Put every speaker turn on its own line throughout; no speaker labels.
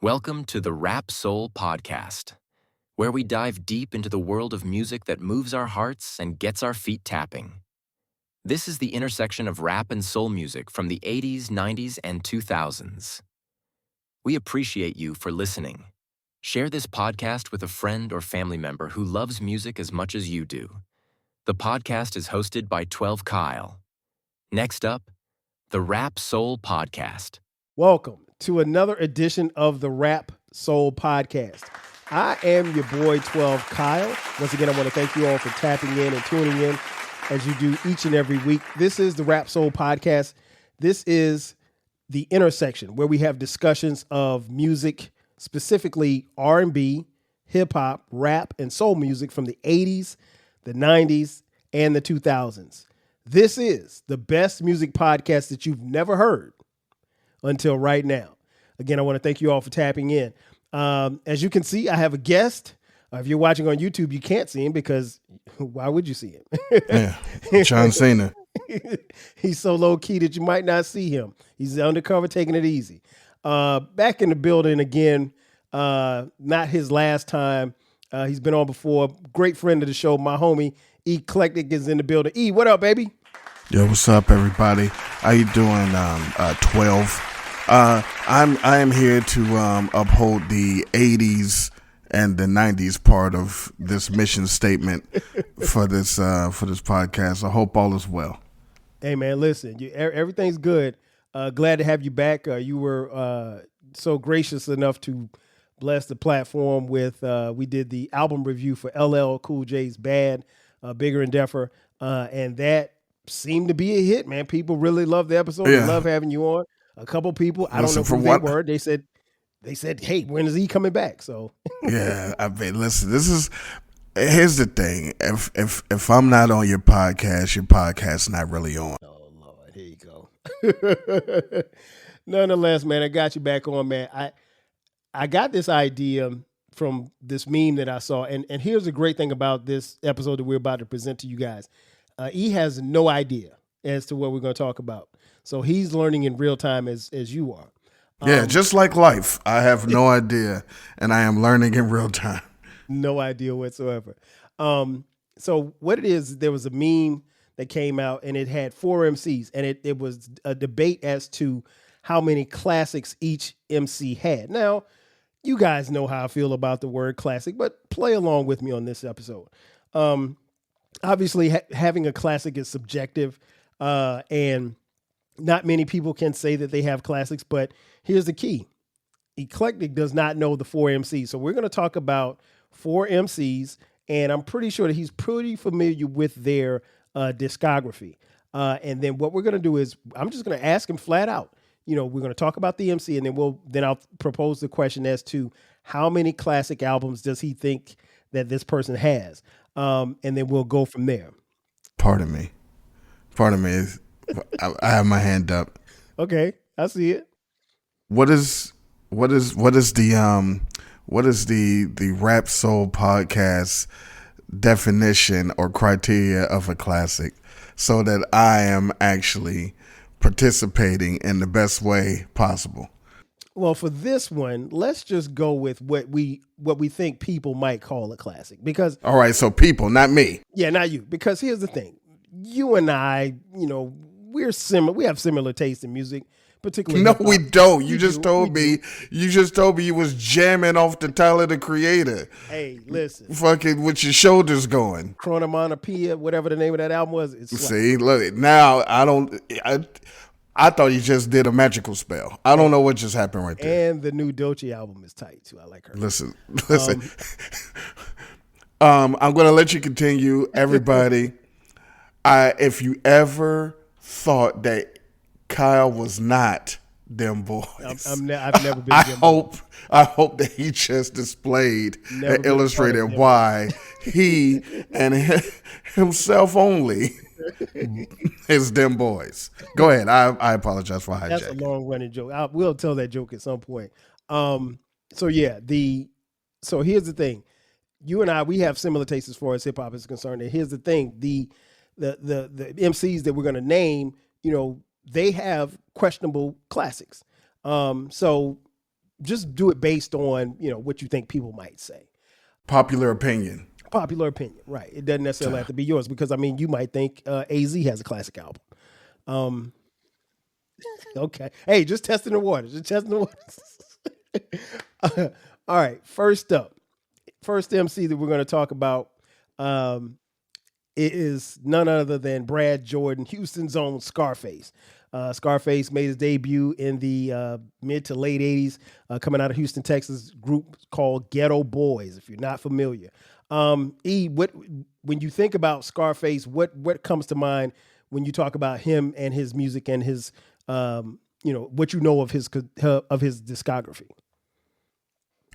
Welcome to the Rap Soul Podcast, where we dive deep into the world of music that moves our hearts and gets our feet tapping. This is the intersection of rap and soul music from the 80s, 90s, and 2000s. We appreciate you for listening. Share this podcast with a friend or family member who loves music as much as you do. The podcast is hosted by 12 Kyle. Next up, the Rap Soul Podcast.
Welcome to another edition of the Rap Soul Podcast. I am your boy 12 Kyle. Once again, I want to thank you all for tapping in and tuning in as you do each and every week. This is the Rap Soul Podcast. This is the intersection where we have discussions of music, specifically R&B, hip hop, rap, and soul music from the 80s, the 90s, and the 2000s. This is the best music podcast that you've never heard until right now. Again, I want to thank you all for tapping in. As you can see, I have a guest. If you're watching on YouTube, you can't see him because why would you see him?
Yeah, John Cena.
He's so low key that you might not see him. He's undercover, taking it easy. Back in the building again. Not his last time. He's been on before. Great friend of the show, my homie Eclectic is in the building. E, what up, baby?
Yo, what's up, everybody? How you doing? 12. I am here to uphold the 80s and the 90s part of this mission statement for this podcast. I hope all is well.
Hey man, listen, everything's good. Glad to have you back. You were so gracious enough to bless the platform with. We did the album review for LL Cool J's Bad, Bigger and Deffer, and that seemed to be a hit. Man, people really love the episode.
Yeah.
They love having you on. A couple people, I don't know who they were. They said, "Hey, when is he coming back?" So
yeah, I mean, listen, here's the thing. If I'm not on your podcast's not really on.
Oh Lord, here you go. Nonetheless, man, I got you back on, man. I got this idea from this meme that I saw, and here's the great thing about this episode that we're about to present to you guys. He has no idea as to what we're going to talk about, so he's learning in real time as you are.
Yeah, just like life, I have no idea, and I am learning in real time.
No idea whatsoever. So what it is, there was a meme that came out, and it had 4 MCs, and it was a debate as to how many classics each MC had. Now, you guys know how I feel about the word classic, but play along with me on this episode. Obviously, having a classic is subjective, and not many people can say that they have classics, but here's the key. Eclectic does not know the 4 MCs. So we're going to talk about 4 MCs, and I'm pretty sure that he's pretty familiar with their discography. And then what we're going to do is I'm just going to ask him flat out. You know, we're going to talk about the MC, and then I'll propose the question as to how many classic albums does he think that this person has, and then we'll go from there.
Pardon me. I have my hand up.
Okay, I see it.
What is the Rap Soul Podcast definition or criteria of a classic, so that I am actually participating in the best way possible?
Well, for this one, let's just go with what we think people might call a classic. Because
all right, so people, not me.
Yeah, not you. Because here's the thing: you and I, we're similar. We have similar taste in music, particularly.
No, we don't. You just told me you was jamming off the Tyler the Creator.
Hey, listen,
fucking with your shoulders going.
Chronomonopia, whatever the name of that album was.
See, look, now I thought you just did a magical spell. I don't know what just happened right there.
And the new Doechii album is tight too. I like her.
Listen. I'm gonna let you continue, everybody. If you ever thought that Kyle was not them boys,
I've never been.
I hope that he just displayed and illustrated why he and himself only is them boys. Go ahead. I apologize for hijacking.
That's a long running joke. We'll tell that joke at some point. So here's the thing. You and I, we have similar tastes as far as hip hop is concerned. And here's the thing: the MCs that we're going to name, they have questionable classics. So just do it based on, what you think people might say.
Popular opinion.
Popular opinion, right? It doesn't necessarily have to be yours because you might think AZ has a classic album. Okay, hey, just testing the waters. All right, first MC that we're going to talk about it is none other than Brad Jordan, Houston's own Scarface. Scarface made his debut in the mid to late 80s, coming out of Houston, Texas, group called Ghetto Boys, if you're not familiar. When you think about Scarface, what comes to mind when you talk about him and his music and his, what you know of his discography?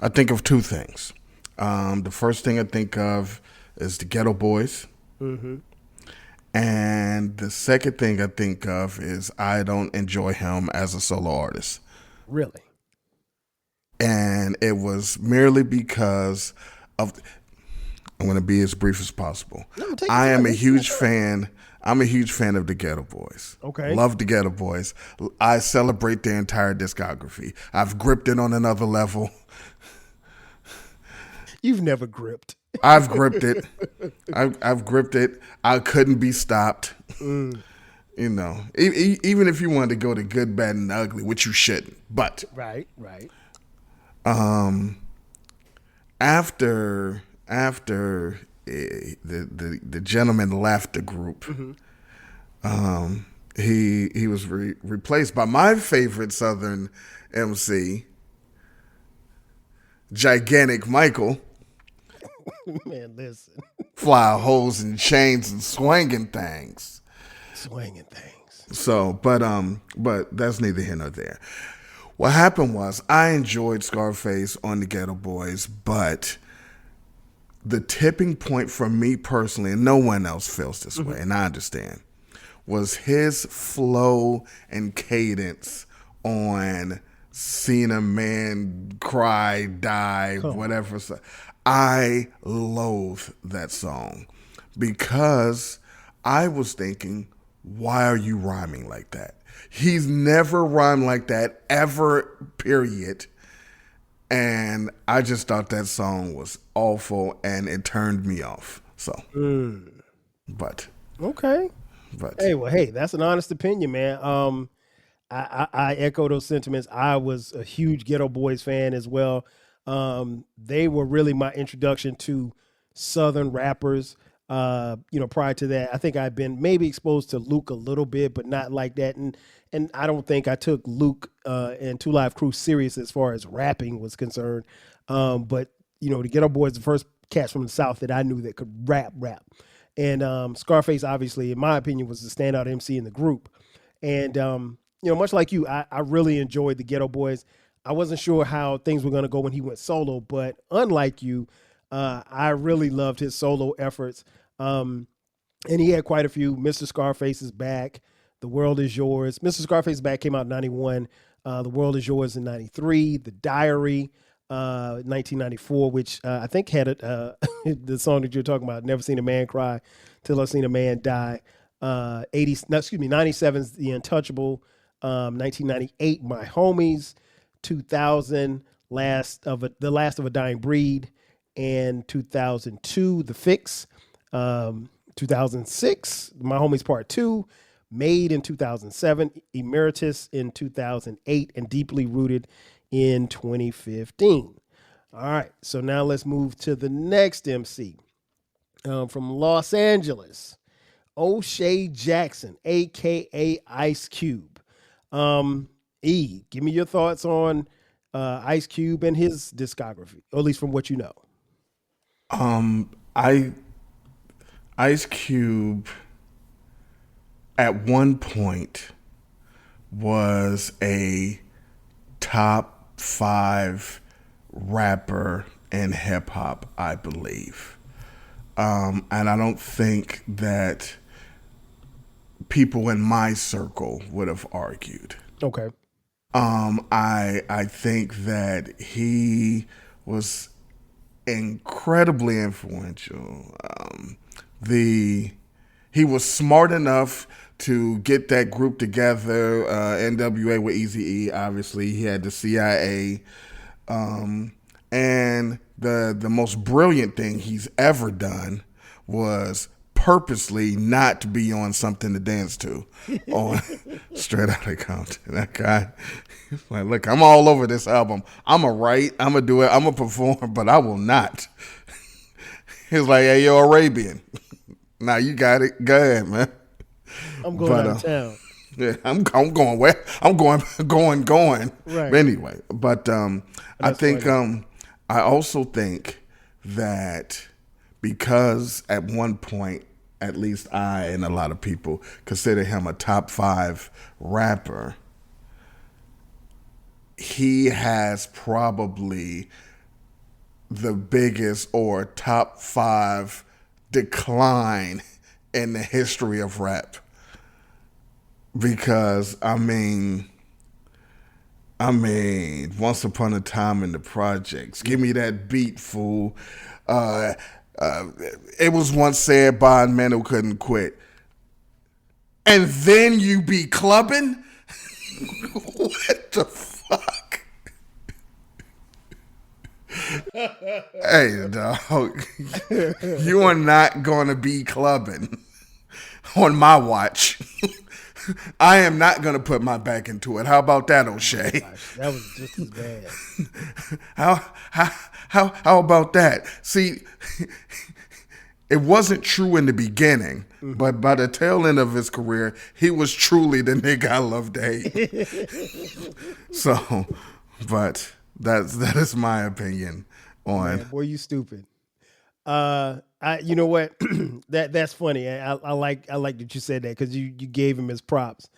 I think of two things. The first thing I think of is the Ghetto Boys. Mm-hmm. And the second thing I think of is I don't enjoy him as a solo artist.
Really?
And it was merely because of, I'm going to be as brief as possible. No, I am a huge fan. I'm a huge fan of the Ghetto Boys.
Okay.
Love the Ghetto Boys. I celebrate their entire discography. I've gripped it on another level.
You've never gripped.
I've gripped it. I've gripped it. I couldn't be stopped. Even if you wanted to go to good, bad, and ugly, which you shouldn't. But
right.
After the gentleman left the group, mm-hmm. He was replaced by my favorite Southern MC, Gigantic Michael.
Man, listen.
Fly holes and chains and swinging things. So, but that's neither here nor there. What happened was I enjoyed Scarface on the Ghetto Boys, but the tipping point for me personally, and no one else feels this way, and I understand, was his flow and cadence on Seen a Man Cry, Die, whatever. I loathe that song because I was thinking, why are you rhyming like that? He's never rhymed like that ever, period. And I just thought that song was awful and it turned me off. So, but.
Okay.
But.
Hey, that's an honest opinion, man. I echo those sentiments. I was a huge Ghetto Boys fan as well. They were really my introduction to Southern rappers. Prior to that, I think I've been maybe exposed to Luke a little bit, but not like that. And I don't think I took Luke and Two Live Crew serious as far as rapping was concerned. But the Ghetto Boys, the first cats from the South that I knew that could rap. And Scarface, obviously, in my opinion, was the standout MC in the group. And much like you, I really enjoyed the Ghetto Boys. I wasn't sure how things were going to go when he went solo, but unlike you, I really loved his solo efforts. And he had quite a few. Mr. Scarface is Back. The World Is Yours. Mr. Scarface is Back came out in 91. The World Is Yours in 93. The Diary, 1994, which I think had the song that you're talking about, Never Seen a Man Cry Till I've Seen a Man Die. 97's The Untouchable. 1998, My Homies. 2000, The Last of a Dying Breed, and 2002, The Fix. 2006, My Homies Part 2, Made in 2007, Emeritus in 2008, and Deeply Rooted in 2015. All right, so now let's move to the next MC. From Los Angeles, O'Shea Jackson, a.k.a. Ice Cube. Give me your thoughts on Ice Cube and his discography, or at least from what you know.
Ice Cube at one point was a top 5 rapper in hip hop, I believe. And I don't think that people in my circle would have argued.
Okay.
I think that he was incredibly influential. He was smart enough to get that group together. NWA with Eazy-E, obviously. He had the CIA. And the most brilliant thing he's ever done was purposely not to be on Something to Dance To on Straight Outta Compton. That guy, he's like, look, I'm all over this album. I'm going to write, I'm going to do it, I'm going to perform, but I will not. He's like, hey, yo, Arabian. Now you got it. Go ahead, man.
I'm going out of town.
Yeah, I'm going where? I'm going.
Right.
Anyway, but I think
funny.
I also think that because at one point, at least I and a lot of people consider him a top 5 rapper, he has probably the biggest or top 5 decline in the history of rap. Because I mean, once upon a time in the projects, give me that beat, fool. It was once said by a man who couldn't quit. And then you be clubbing? What the fuck? Hey, dog, you are not going to be clubbing on my watch. I am not going to put my back into it. How about that, O'Shea?
Gosh, that was just as bad.
How about that? See, it wasn't true in the beginning, but by the tail end of his career, he was truly the nigga I love to hate. So, but that is my opinion on.
Man, boy, you stupid. You know what? That's funny. I like that you said that because you gave him his props.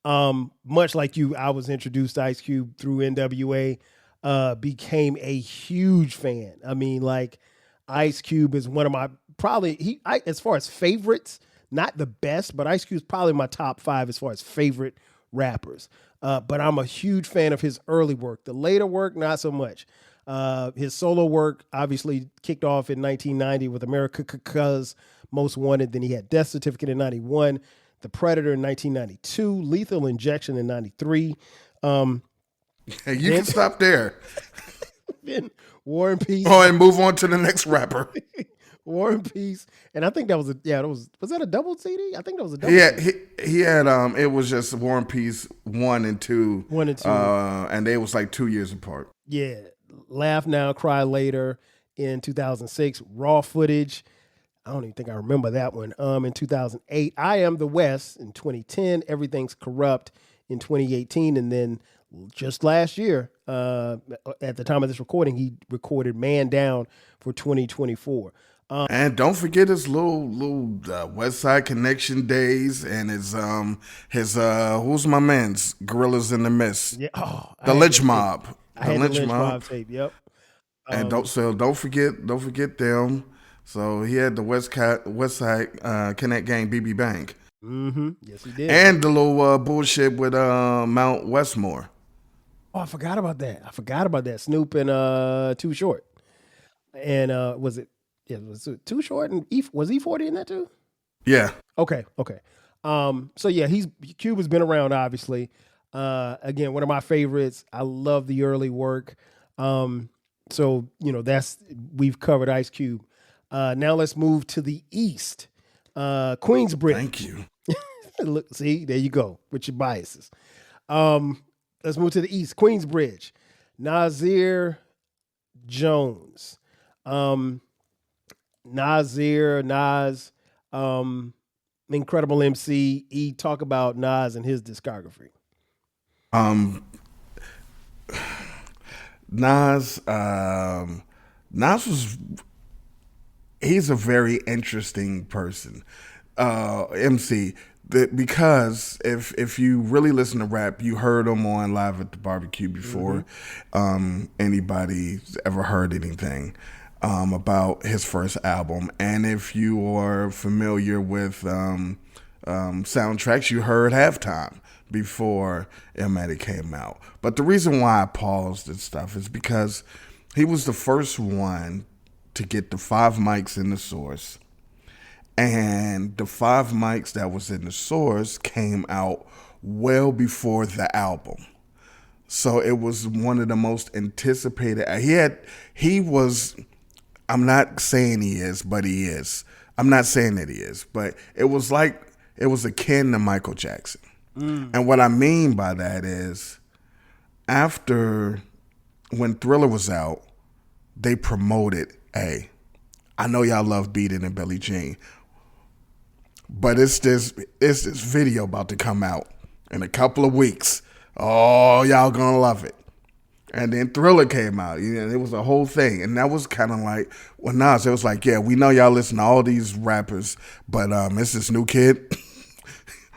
Much like you, I was introduced to Ice Cube through NWA. Became a huge fan. I mean, like Ice Cube is one of my as far as favorites, not the best, but Ice Cube's probably my top 5 as far as favorite rappers. But I'm a huge fan of his early work. The later work, not so much. His solo work obviously kicked off in 1990 with America's Most Wanted. Then he had Death Certificate in 91, The Predator in 1992, Lethal Injection in 93.
Hey, you can stop there.
Then War and Peace.
Oh, and move on to the next rapper.
War and Peace. And I think that was was that a double CD? I think that was a double
CD. He had it was just War and Peace 1 and 2.
1 and 2.
And they was like 2 years apart.
Yeah. Laugh Now, Cry Later in 2006. Raw Footage. I don't even think I remember that one. In 2008. I Am the West in 2010. Everything's Corrupt in 2018. And then just last year, at the time of this recording, he recorded Man Down for 2024.
And don't forget his little West Side Connection days and his who's my man's Gorillas in the Mist.
Yeah. Oh,
the Lynch Mob.
I had the Lynch Mob tape. Yep.
And don't forget them. So he had the West Side Connect Gang BB Bang.
Mm-hmm. Yes, he did.
And the little bullshit with Mount Westmore.
Oh, I forgot about that. Snoop and Too Short. And was it Too Short and was E40 in that too?
Yeah.
Okay. So yeah, Cube has been around, obviously. Again, one of my favorites. I love the early work. So we've covered Ice Cube. Now let's move to the East. Queensbridge.
Thank you.
Look, see, there you go with your biases. Let's move to the East. Queensbridge. Nasir Jones. Nas, incredible MC. Talk about Nas and his discography.
Nas he's a very interesting person, MC. Because if you really listen to rap, you heard him on Live at the Barbecue before anybody's ever heard anything about his first album. And if you are familiar with soundtracks, you heard Halftime before Illmatic came out. But the reason why I paused and stuff is because he was the first one to get the 5 mics in the Source. And the 5 mics that was in the Source came out well before the album. So it was one of the most anticipated. He was, I'm not saying he is, but he is. I'm not saying that he is, but it was akin to Michael Jackson. And what I mean by that is after, when Thriller was out, they promoted, hey, I know y'all love Beat It and Billie Jean, but it's this video about to come out in a couple of weeks. Oh, y'all gonna love it. And then Thriller came out. It was a whole thing. And that was kind of like, well, Nas, it was like, yeah, we know y'all listen to all these rappers, but it's this new kid.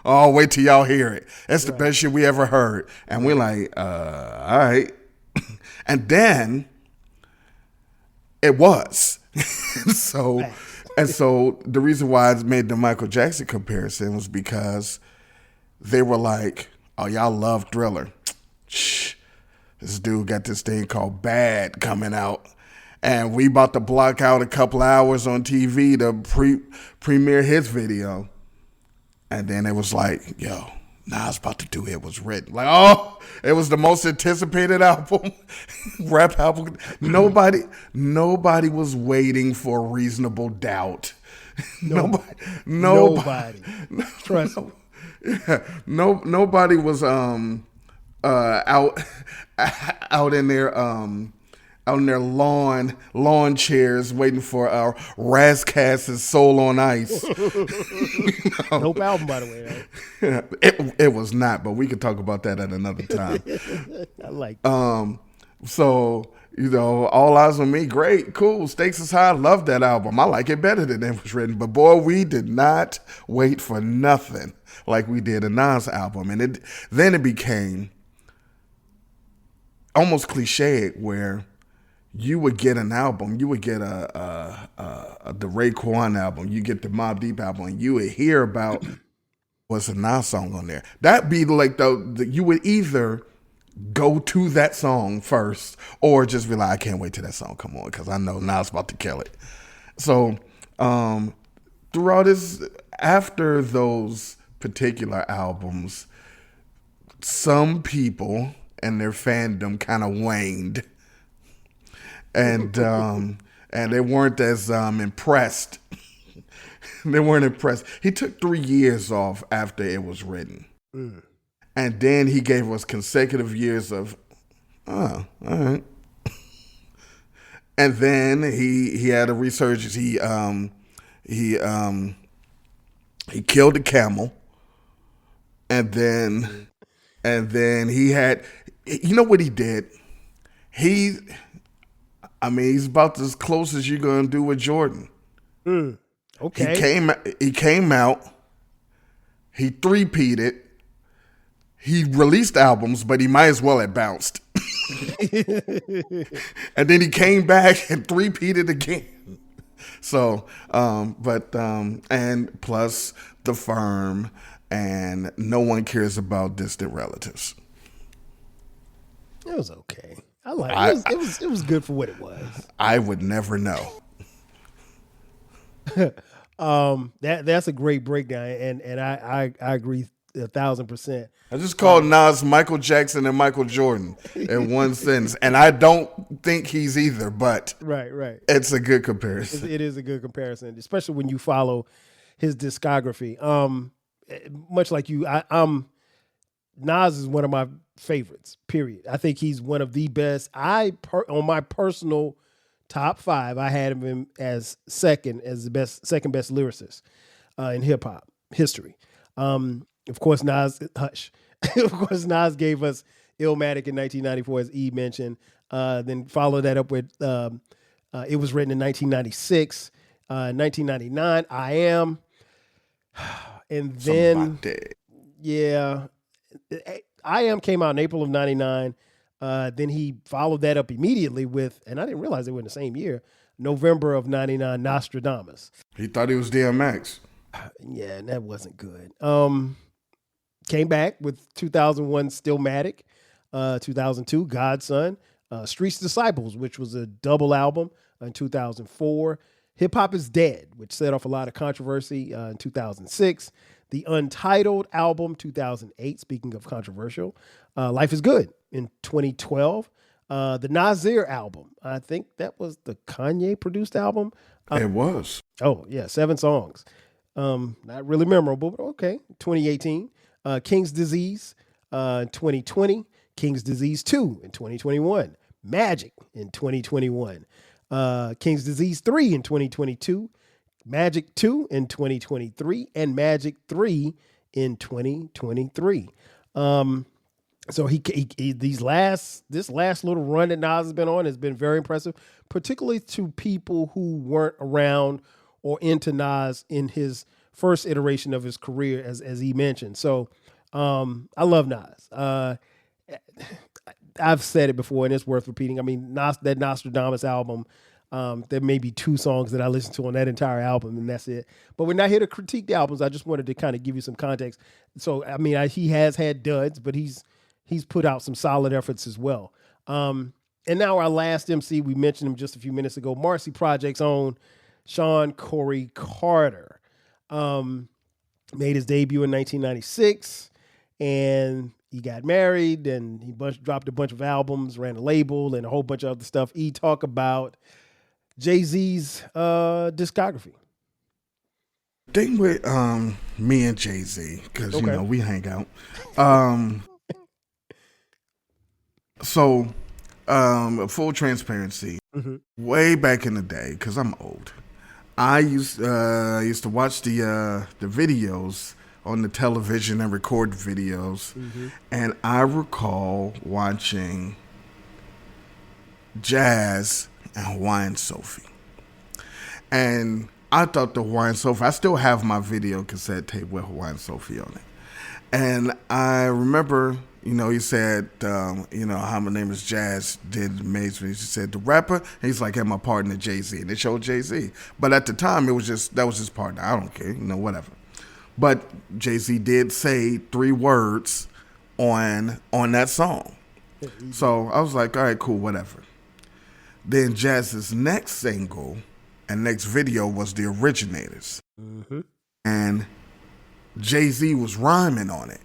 Oh, wait till y'all hear it. That's the best shit we ever heard. And we're like, all right. And then it was. So the reason why I made the Michael Jackson comparison was because they were like, oh, y'all love Thriller. Shh. This dude got this thing called Bad coming out. And we about to block out a couple hours on TV to premiere his video. And then it was like, yo, Nas about to do It Was Written. Like, oh, it was the most anticipated album, rap album. Nobody was waiting for Reasonable Doubt. Nobody.
Trust me.
Yeah, nobody was out in their lawn chairs waiting for Razzcast's Soul on Ice.
Dope album, by the way. Right?
It was not, but we could talk about that at another time.
I like that.
So, All Eyes on Me, great, cool. Stakes is High, love that album. I like it better than It Was Written. But boy, we did not wait for nothing like we did a Nas album. And then it became almost cliche where you would get an album, you would get the Raekwon album, you get the Mobb Deep album, and you would hear about what's a Nas song on there. That'd be like you would either go to that song first or just be like, I can't wait till that song come on because I know Nas about to kill it. So throughout this, after those particular albums, some people and their fandom kind of waned. And they weren't as impressed. They weren't impressed. He took 3 years off after It Was Written. And then he gave us consecutive years of, all right. And then he had a resurgence. He killed a camel. And then he had, you know what he did? He's about as close as you're gonna do with Jordan.
Okay.
He came out. He three-peated. He released albums, but he might as well have bounced. And then he came back and three-peated again. So, and plus The Firm and No One Cares About Distant Relatives.
It was okay. I like it. It was good for what it was.
I would never know.
That's a great breakdown, and I agree 1,000%.
I just called Nas Michael Jackson and Michael Jordan in one sentence, and I don't think he's either, but
right.
It's a good comparison.
It is a good comparison, especially when you follow his discography. Much like you, Nas is one of my favorites, period. I think he's one of the best. On my personal top 5, I had him as second best lyricist in hip hop history. Of course, Nas gave us Illmatic in 1994, as E mentioned. Then followed that up with It Was Written in 1996. 1999, I Am. And then, yeah, I Am came out in April of 99. Then he followed that up immediately with, and I didn't realize they were in the same year, November of 99, Nostradamus.
He thought he was DMX.
Yeah, and that wasn't good. Came back with 2001 Stillmatic, 2002 Godson, Streets Disciples, which was a double album in 2004. Hip Hop Is Dead, which set off a lot of controversy in 2006. The Untitled album, 2008, speaking of controversial. Life is Good in 2012. The Nasir album, I think that was the Kanye produced album.
It was.
Oh, yeah, 7 songs. Not really memorable, but okay. 2018. King's Disease, 2020. King's Disease 2 in 2021. Magic in 2021. King's Disease 3 in 2022. Magic 2 in 2023. And Magic 3 in 2023. So this last little run that Nas has been on has been very impressive, particularly to people who weren't around or into Nas in his first iteration of his career, as he mentioned. So I love Nas. I've said it before, and it's worth repeating. I mean, that Nostradamus album, there may be 2 songs that I listen to on that entire album, and that's it. But we're not here to critique the albums. I just wanted to kind of give you some context. So, I mean, he has had duds, but he's put out some solid efforts as well. And now our last MC, we mentioned him just a few minutes ago, Marcy Project's own Sean Corey Carter. Made his debut in 1996, and he got married, and he dropped a bunch of albums, ran a label, and a whole bunch of other stuff. He talk about Jay-Z's discography.
Thing with me and Jay-Z, because you know we hang out. So, full transparency, way back in the day, because I'm old, I used to watch the videos on the television and record videos, and I recall watching Jazz and Hawaiian Sophie, and I thought the Hawaiian Sophie, I still have my video cassette tape with Hawaiian Sophie on it, and I remember, you know, he said, you know, Hi, my name is Jazz, did amazing. He said, the rapper, and he's like, hey, my partner Jay-Z, and they showed Jay-Z. But at the time, that was his partner. I don't care, you know, whatever. But Jay-Z did say 3 words on that song. So I was like, all right, cool, whatever. Then Jazz's next single and next video was The Originators. And Jay-Z was rhyming on it.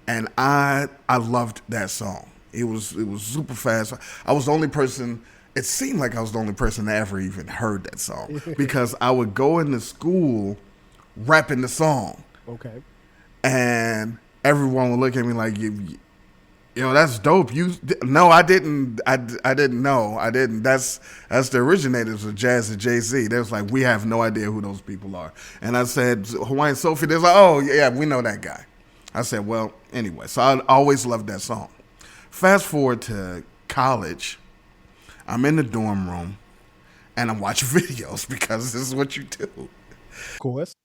And I loved that song. It was super fast. I was the only person, it seemed like I was the only person that ever even heard that song. Because I would go into school rapping the song. Okay. And everyone would look at me like, yo, that's dope. No, I didn't. I didn't know. I didn't. That's the Originators of Jazz and Jay-Z. They was like, we have no idea who those people are. And I said, Hawaiian Sophie. They was like, oh, yeah, we know that guy. I said, well, anyway, so I always loved that song. Fast forward to college, I'm in the dorm room, and I'm watching videos because this is what you do.
Of course.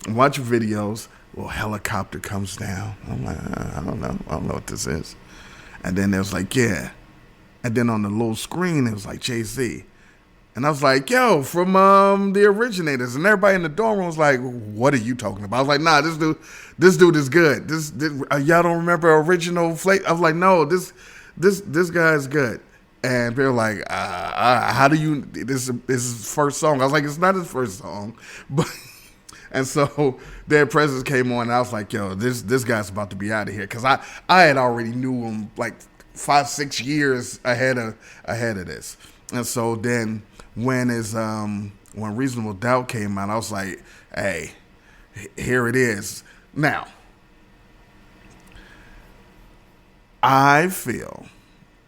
I'm watching videos, a little helicopter comes down. I'm like, I don't know what this is. And then it was like, yeah. And then on the little screen, it was like Jay-Z. And I was like, yo, from The Originators. And everybody in the dorm room was like, what are you talking about? I was like, nah, this dude is good. This y'all don't remember Original Flake? I was like, no, this guy is good. And they were like, how do you, this is his first song. I was like, it's not his first song. But and so Dead Presidents came on, and I was like, yo, this guy's about to be out of here. Because I had already knew him like 5-6 years ahead of this. And so then when Reasonable Doubt came out, I was like, hey, here it is. Now, I feel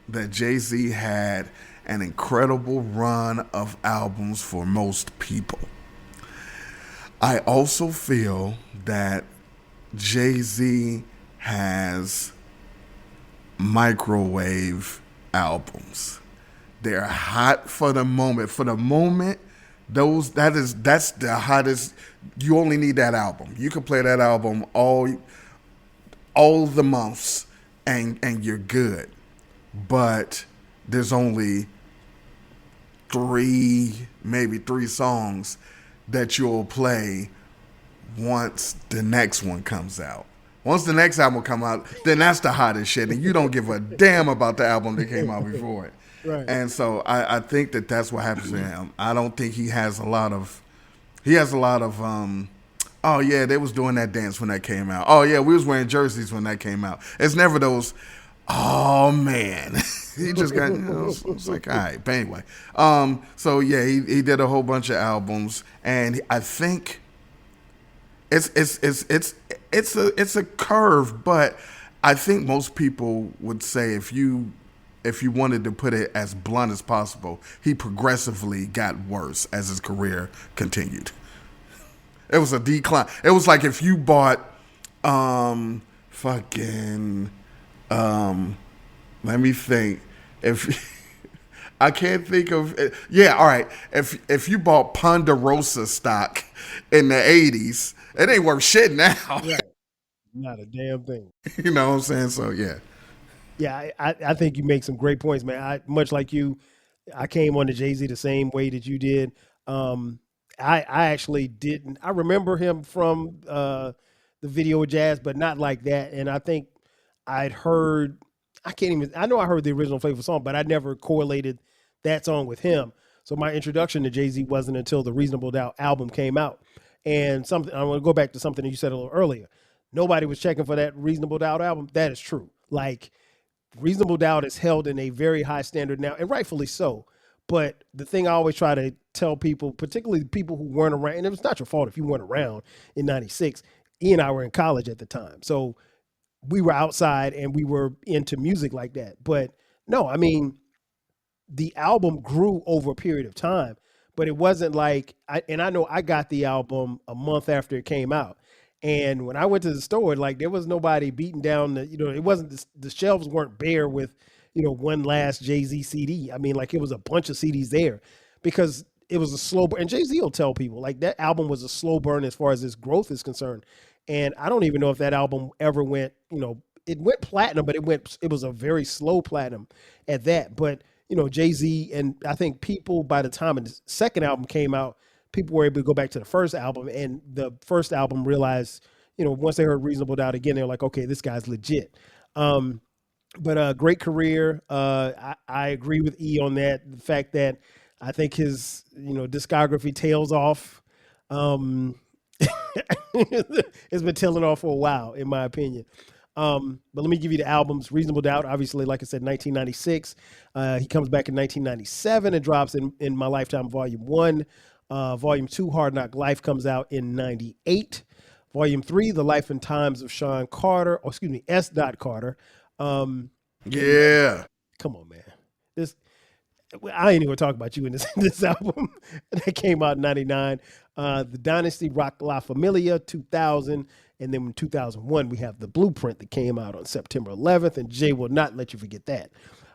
that Jay-Z had an incredible run of albums for most people. I also feel that Jay-Z has microwave albums. They're hot for the moment. For the moment, that's the hottest. You only need that album. You can play that album all the months and you're good. But there's only maybe three songs that you'll play once the next one comes out. Once the next album come out, then that's the hottest shit, and you don't give a damn about the album that came out before it. Right. And so I think that's what happens to him. I don't think he has a lot of Oh yeah, they was doing that dance when that came out. Oh yeah, we was wearing jerseys when that came out. It's never those. Oh man, he just got. It's like all right, but anyway. So yeah, he did a whole bunch of albums, and I think it's a curve, but I think most people would say if you wanted to put it as blunt as possible, he progressively got worse as his career continued. It was a decline. It was like if you bought fucking let me think. If I can't think of yeah, all right. If you bought Ponderosa stock in the 80s, it ain't worth shit now.
Right. Not a damn thing.
You know what I'm saying? So yeah.
Yeah, I think you make some great points, man. Much like you, I came on to Jay-Z the same way that you did. I actually didn't. I remember him from the video with Jazz, but not like that. And I think I'd heard. I know I heard the original Faithful Song, but I never correlated that song with him. So my introduction to Jay-Z wasn't until the Reasonable Doubt album came out. And something I want to go back to something that you said a little earlier. Nobody was checking for that Reasonable Doubt album. That is true. Like Reasonable Doubt is held in a very high standard now, and rightfully so. But the thing I always try to tell people, particularly people who weren't around, and it was not your fault if you weren't around in '96. E and I were in college at the time. So we were outside and we were into music like that. But no, I mean, the album grew over a period of time, but it wasn't like, I know I got the album a month after it came out. And when I went to the store, like there was nobody beating down it wasn't, the shelves weren't bare with, one last Jay-Z CD. I mean, like it was a bunch of CDs there because it was a slow burn. And Jay-Z will tell people like that album was a slow burn as far as its growth is concerned. And I don't even know if that album ever went, it went platinum, but it was a very slow platinum at that. But, Jay-Z, and I think people by the time the second album came out, people were able to go back to the first album, and the first album realized, once they heard Reasonable Doubt again, they're like, okay, this guy's legit. But great career. I agree with E on that. The fact that I think his, discography tails off. It's been tailing off for a while, in my opinion. But let me give you the albums. Reasonable Doubt, obviously, like I said, 1996. He comes back in 1997 and drops in My Lifetime Volume 1. Volume 2, Hard Knock Life, comes out in 98. Volume 3, The Life and Times of Sean Carter, S. Carter.
Yeah.
Come on, man. I ain't even talk about you in this album that came out in 99. The Dynasty, Rock La Familia, 2000. And then in 2001, we have The Blueprint that came out on September 11th. And Jay will not let you forget that.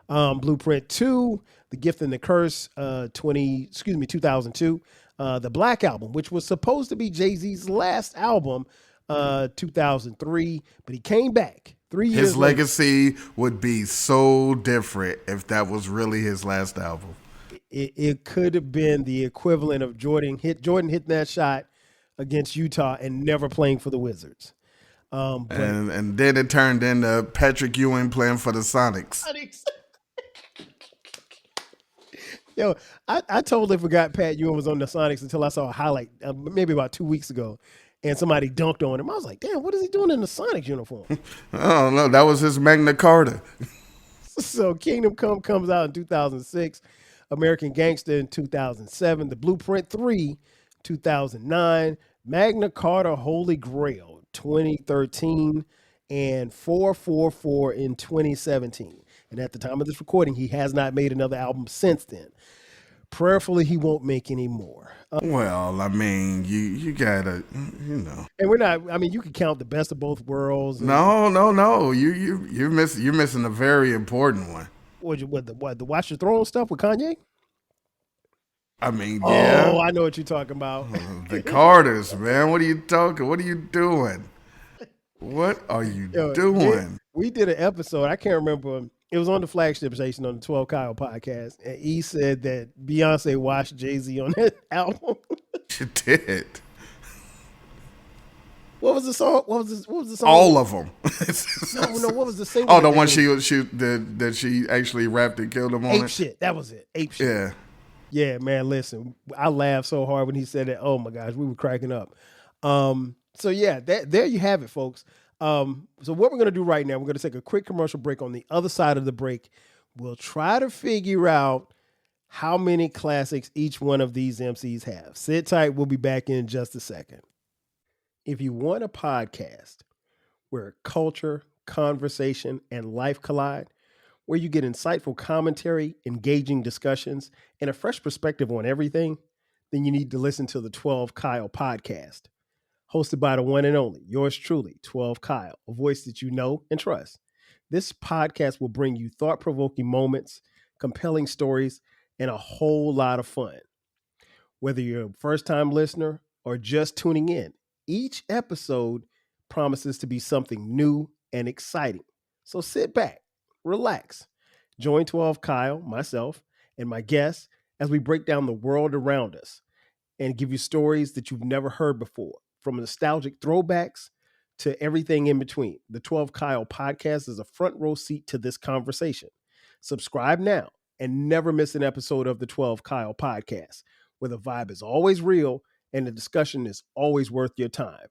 Blueprint 2, The Gift and the Curse, 2002. The Black Album, which was supposed to be Jay-Z's last album, 2003. But he came back 3 years
His legacy would be so different if that was really his last album.
It could have been the equivalent of Jordan hitting that shot against Utah and never playing for the Wizards.
And then it turned into Patrick Ewing playing for the Sonics.
Yo, I totally forgot Pat Ewing was on the Sonics until I saw a highlight maybe about 2 weeks ago. And somebody dunked on him. I was like, damn, what is he doing in the Sonics uniform?
I don't know. That was his Magna Carta.
So Kingdom Come comes out in 2006. American Gangster in 2007. The Blueprint 3, 2009. Magna Carta Holy Grail, 2013. And 444 in 2017. And at the time of this recording, he has not made another album since then. Prayerfully, he won't make any more.
Well, I mean, you gotta,
And we're not. I mean, you can count the Best of Both Worlds.
No. You're missing a very important one.
The Watch the Throne stuff with Kanye?
I mean, yeah.
Oh, I know what you're talking about.
The Carters, man. What are you talking? What are you doing? What are you doing?
We did an episode. I can't remember. It was on the flagship station on the 12 Kyle podcast. And he said that Beyonce watched Jay-Z on that album.
She did.
What was the song? What was the song?
All of them.
No. What was the single?
Oh, the one that she actually rapped and killed him on
Ape
it.
Shit. That was it. Ape Shit.
Yeah.
Yeah, man. Listen, I laughed so hard when he said that. Oh my gosh, we were cracking up. So yeah, there you have it, folks. So what we're going to do right now, we're going to take a quick commercial break. On the other side of the break, we'll try to figure out how many classics each one of these MCs have. Sit tight. We'll be back in just a second. If you want a podcast where culture, conversation, and life collide, where you get insightful commentary, engaging discussions, and a fresh perspective on everything, then you need to listen to the 12 Kyle podcast. Hosted by the one and only, yours truly, 12 Kyle, a voice that you know and trust. This podcast will bring you thought-provoking moments, compelling stories, and a whole lot of fun. Whether you're a first-time listener or just tuning in, each episode promises to be something new and exciting. So sit back, relax, join 12 Kyle, myself, and my guests as we break down the world around us and give you stories that you've never heard before. From nostalgic throwbacks to everything in between, the 12 Kyle podcast is a front row seat to this conversation. Subscribe now and never miss an episode of the 12 Kyle podcast, where the vibe is always real and the discussion is always worth your time.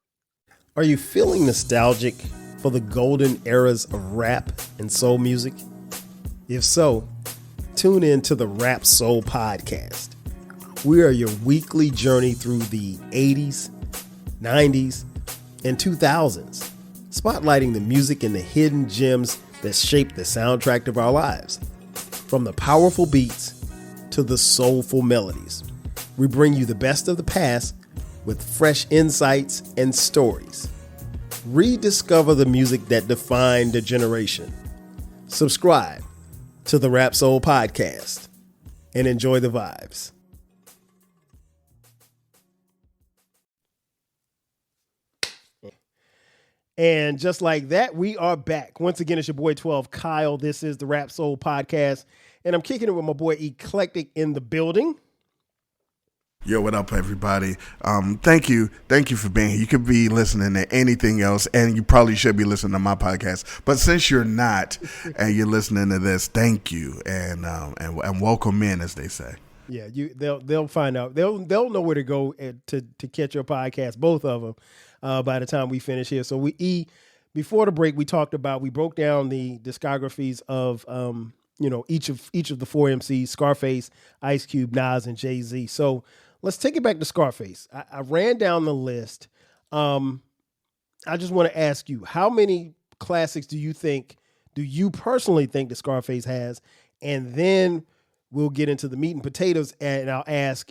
Are you feeling nostalgic for the golden eras of rap and soul music? If so, tune in to the Rap Soul podcast. We are your weekly journey through the 80s, 90s, and 2000s, spotlighting the music and the hidden gems that shape the soundtrack of our lives. From the powerful beats to the soulful melodies, we bring you the best of the past with fresh insights and stories. Rediscover the music that defined a generation. Subscribe to the Rap Soul podcast and enjoy the vibes. And just like that, we are back. Once again, it's your boy 12 Kyle. This is the Rap Soul podcast. And I'm kicking it with my boy Eclectic in the building.
Yo, what up, everybody? Thank you for being here. You could be listening to anything else, and you probably should be listening to my podcast. But since you're not, and you're listening to this, thank you, and welcome in, as they say.
Yeah, they'll find out. They'll know where to go to catch your podcast, both of them, by the time we finish here. So before the break, we broke down the discographies of each of the four MCs: Scarface, Ice Cube, Nas, and Jay-Z. So let's take it back to Scarface. I ran down the list. I just want to ask you, how many classics do you personally think that Scarface has? And then we'll get into the meat and potatoes, and I'll ask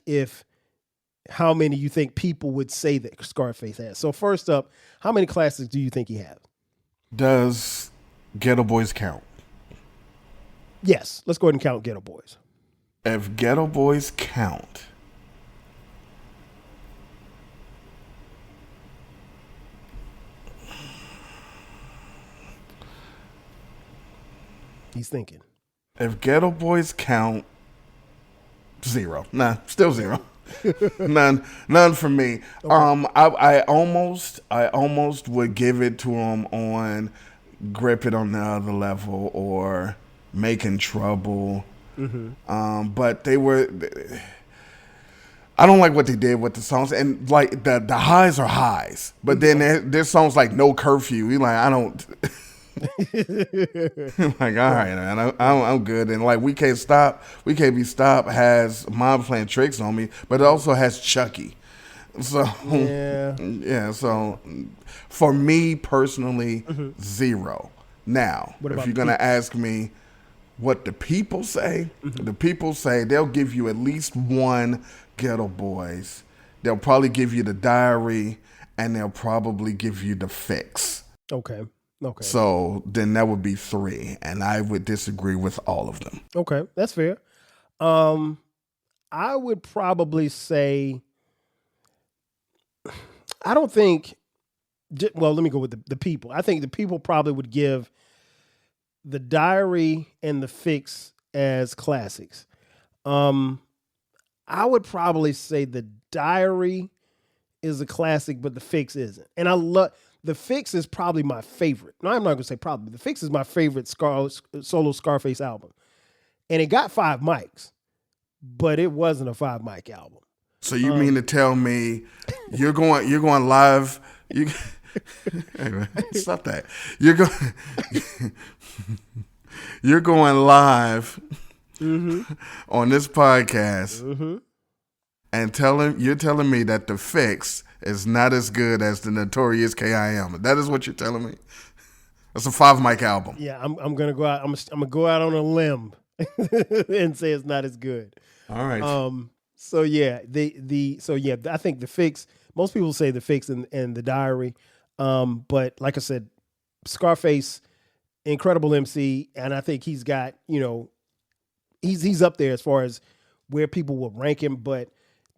how many you think people would say that Scarface has. So first up, how many classics do you think he has?
Does Ghetto Boys count?
Yes, let's go ahead and count Ghetto Boys.
If Ghetto Boys count,
he's thinking.
If Ghetto Boys count, 0. Nah, still 0. None for me. Okay. I almost would give it to him on Grip It on the Other Level or Making Trouble. Mm-hmm. But I don't like what they did with the songs, and like the highs are highs, but then there's songs like No Curfew. You like, I don't. Like, all right, man, I'm good. And like, We Can't Be Stopped has Mom Playing Tricks on Me, but it also has Chucky. So yeah. So for me personally, 0. Now, if you're gonna ask me what the people say, the people say they'll give you at least one Ghetto Boys. They'll probably give you The Diary, and they'll probably give you The Fix.
Okay.
So then that would be 3, and I would disagree with all of them.
Okay, that's fair. I would probably say, I don't think, well, let me go with the people. I think the people probably would give The Diary and The Fix as classics. I would probably say The Diary is a classic, but The Fix isn't. And I love... The Fix is probably my favorite. No, I'm not going to say probably. The Fix is my favorite solo Scarface album. And it got 5 mics, but it wasn't a 5 mic album.
So you mean to tell me you're going live You hey, man, stop that. You're going you're going live on this podcast and you're telling me that the Fix is not as good as the Notorious K.I.M. That is what you're telling me. That's a 5 mic album.
Yeah, I'm gonna go out. I'm gonna go out on a limb and say it's not as good.
All right.
So yeah, I think the Fix. Most people say the Fix and the Diary, but like I said, Scarface, incredible MC, and I think he's got he's up there as far as where people will rank him. But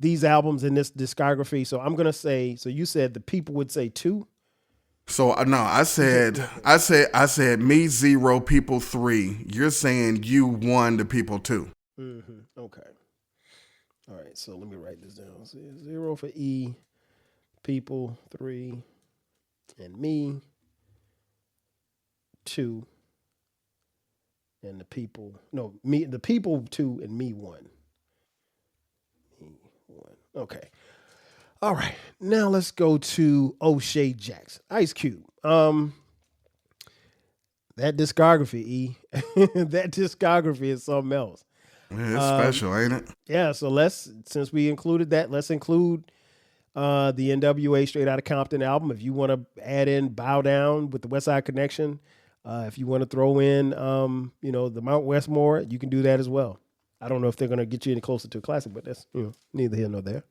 these albums in this discography, so I'm gonna say. So you said the people would say 2.
So no, I said me 0, people 3. You're saying you 1, the people 2.
Okay. All right. So let me write this down. So 0 for E, people 3, and me 2, and the people 2 and me 1. Me 1. Okay. All right, now let's go to O'Shea Jackson, Ice Cube. That discography, E, that discography is something else.
Yeah, it's special, ain't it?
Yeah, so since we included that, let's include the NWA Straight Outta Compton album. If you want to add in Bow Down with the West Side Connection, if you want to throw in, the Mount Westmore, you can do that as well. I don't know if they're going to get you any closer to a classic, but that's neither here nor there.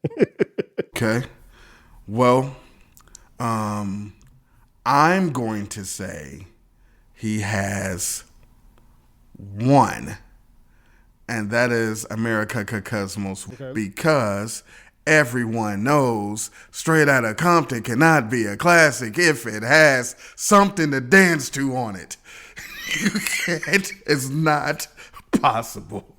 Okay. Well, I'm going to say he has 1, and that is America Cosmos, because everyone knows Straight Outta Compton cannot be a classic if it has something to dance to on it. You can't. It's not possible.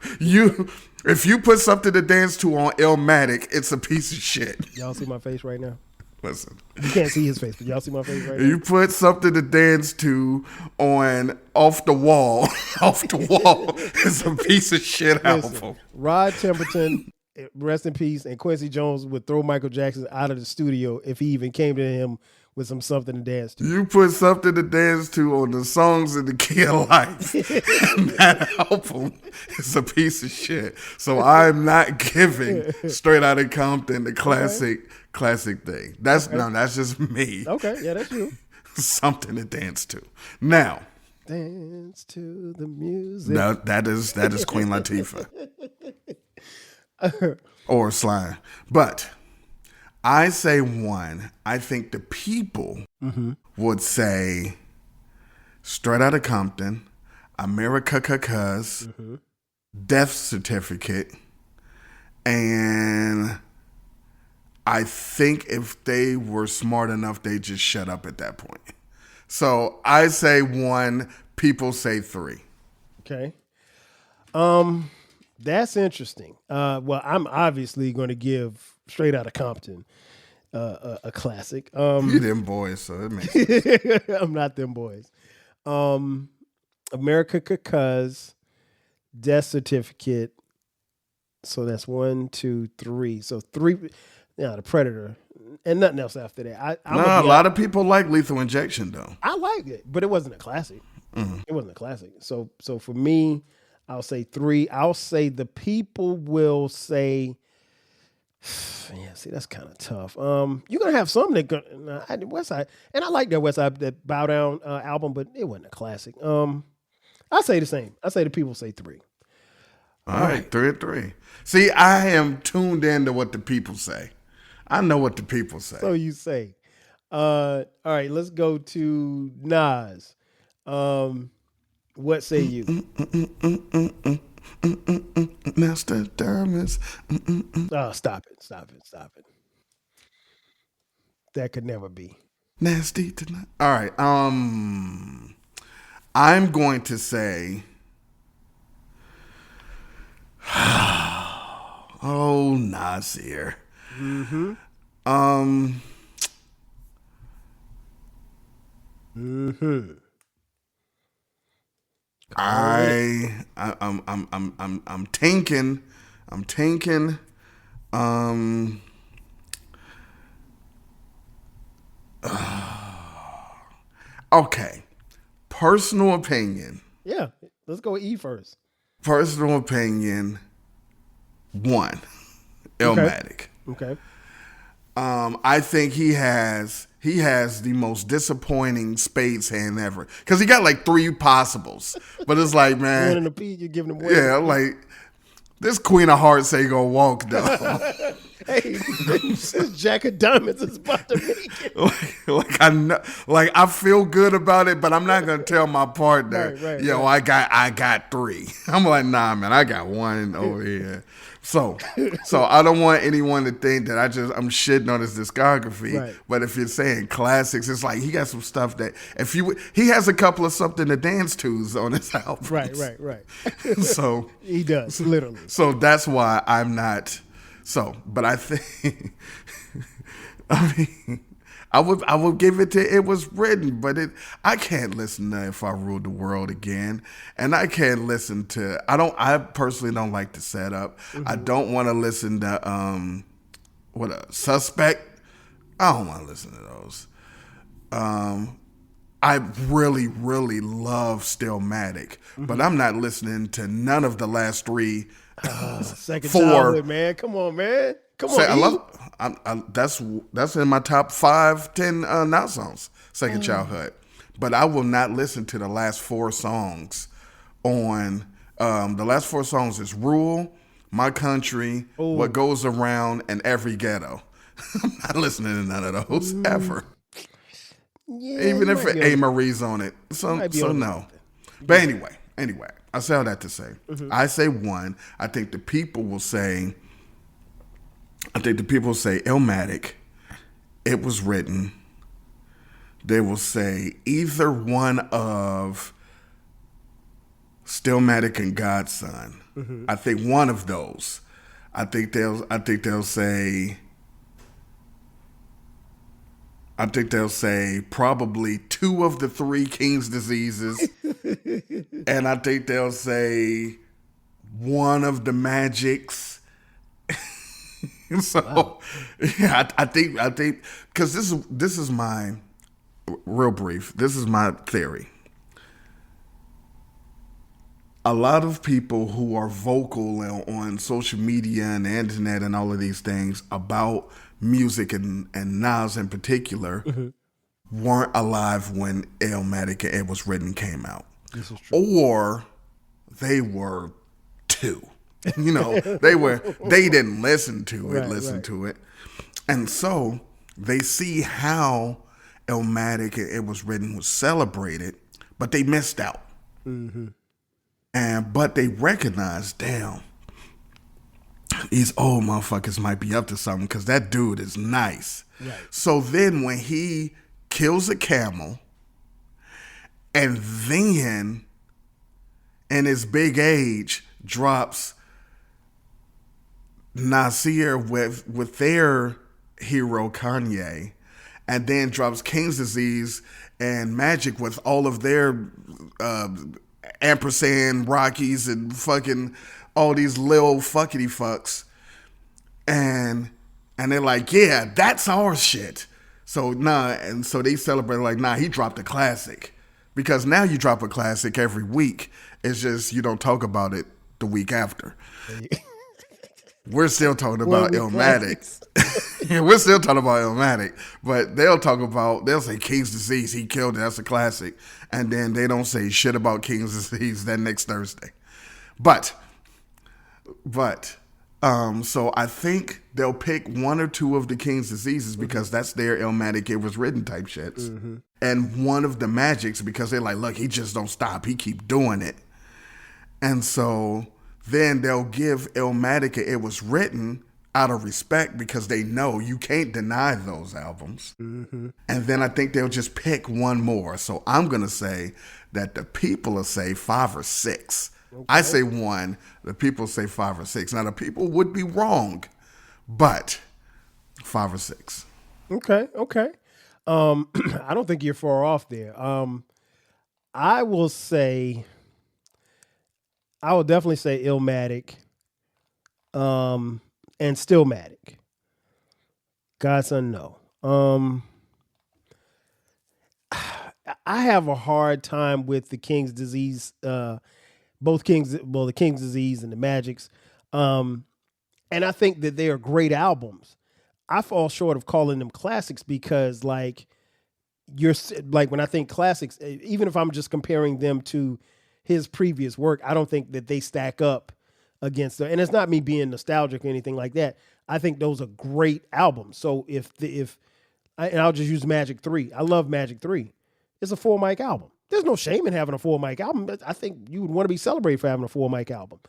If you put something to dance to on Illmatic, it's a piece of shit.
Y'all see my face right now?
Listen.
You can't see his face, but y'all see my face right now?
You put something to dance to on Off the Wall. Off the Wall is a piece of shit album.
Rod Temperton, rest in peace, and Quincy Jones would throw Michael Jackson out of the studio if he even came to him with something to dance to.
You put something to dance to on the Songs in the Key of Life. And that album is a piece of shit. So I'm not giving Straight Outta Compton the classic thing. That's just me.
Okay, yeah, that's you.
Something to dance to. Now,
dance to the music.
No, that is Queen Latifah. Or Slime. But I say 1. I think the people would say Straight Outta Compton, America Cuz, Death Certificate, and I think if they were smart enough, they just shut up at that point. So I say 1, people say 3.
Okay. That's interesting. Well, I'm obviously going to give Straight Outta Compton a classic.
You them boys, so it makes sense.
I'm not them boys. America Cuz, Death Certificate. So that's 1, 2, 3. So 3. The Predator, and nothing else after that.
A lot of people like Lethal Injection though.
I like it, but it wasn't a classic. It wasn't a classic. So for me, I'll say 3. I'll say the people will say. Yeah, see, that's kind of tough. You're gonna have some that West Side, and I like that West Side, that Bow Down album, but it wasn't a classic. I say the same. I say the people say 3.
All right, 3 and 3. See, I am tuned in to what the people say. I know what the people say.
So you say. All right, let's go to Nas. What say you?
Nostradamus.
Oh, stop it. That could never be.
Nasty tonight. All right. I'm going to say oh, Nasir. I'm tanking. Okay. Personal opinion.
Yeah, let's go with E first.
Personal opinion. 1.
Okay.
Illmatic.
Okay.
I think he has the most disappointing spades hand ever because he got like 3 possibles, but it's like,
One
man,
in the P, you're giving him one.
yeah, like this Queen of Hearts ain't gonna walk though.
Hey, this Jack of Diamonds is about to make it.
like I know, like I feel good about it, but I'm not gonna tell my partner,
Right.
I got 3. I'm like, nah, man, I got 1 over here. So I don't want anyone to think that I'm shitting on his discography.
Right.
But if you're saying classics, it's like he got some stuff that he has a couple of something to dance to's on his album.
Right.
So
He does, literally.
so that's why I'm not. So, but I think, I mean, I would give it to It Was Written, but I can't listen to If I Ruled the World Again, and I can't listen to. I personally don't like the setup. I don't want to listen to Suspect. I don't want to listen to those. I really, really love Stillmatic, but I'm not listening to none of the last 3.
Second
4.
childhood, man. Come on, man. Come on.
I
E.
love. That's in my top 5, 10 now songs. Second Childhood, but I will not listen to the last 4 songs. On the last 4 songs is "Rule," "My Country," "What Goes Around," and "Every Ghetto." I'm not listening to none of those ever.
Yeah,
Even
you
if
might be
A.
on-
Marie's on it. So
might be on
no. But anyway, I say all that to say. I say 1. I think the people will say Illmatic, It Was Written. They will say either one of Stillmatic and Godson. I think one of those. I think they'll say probably 2 of the 3 King's Diseases. And I think they'll say one of the Magics. So, yeah, I think because this is my real brief. This is my theory. A lot of people who are vocal on social media and the internet and all of these things about music and Nas in particular weren't alive when Illmatic and It Was Written came out.
This is true.
Or they were 2. They didn't listen to it. And so they see how Illmatic and It Was Written was celebrated, but they missed out. But they recognized, damn, these old motherfuckers might be up to something because that dude is nice.
Right.
So then when he kills a camel and then in his big age drops Nasir with their hero Kanye, and then drops King's Disease and Magic with all of their ampersand Rockies and fucking all these little fuckity fucks, and they're like, yeah, that's our shit. So so they celebrate like, nah, he dropped a classic, because now you drop a classic every week. It's just you don't talk about it the week after. We're still talking about Illmatic. We're still talking about Illmatic, but they'll say King's Disease, he killed it, that's a classic, and then they don't say shit about King's Disease that next Thursday. But so I think they'll pick 1 or 2 of the King's Diseases because that's their Illmatic, It Was Written type shits, and one of the Magics because they're like, look, he just don't stop, he keep doing it, and so then they'll give Illmatic and It Was Written out of respect because they know you can't deny those albums. And then I think they'll just pick 1 more. So I'm going to say that the people will say 5 or 6. Okay. I say 1, the people say 5 or 6. Now the people would be wrong, but 5 or 6.
Okay. I don't think you're far off there. I will definitely say Illmatic, and Stillmatic. Godson, no. I have a hard time with the King's Disease, both Kings, well, the King's Disease and the Magics. And I think that they are great albums. I fall short of calling them classics because like like when I think classics, even if I'm just comparing them to his previous work, I don't think that they stack up against and it's not me being nostalgic or anything like that. I think those are great albums. So and I'll just use Magic 3. I love Magic 3. It's a 4-mic album. There's no shame in having a 4-mic album. But I think you would want to be celebrated for having a 4-mic album.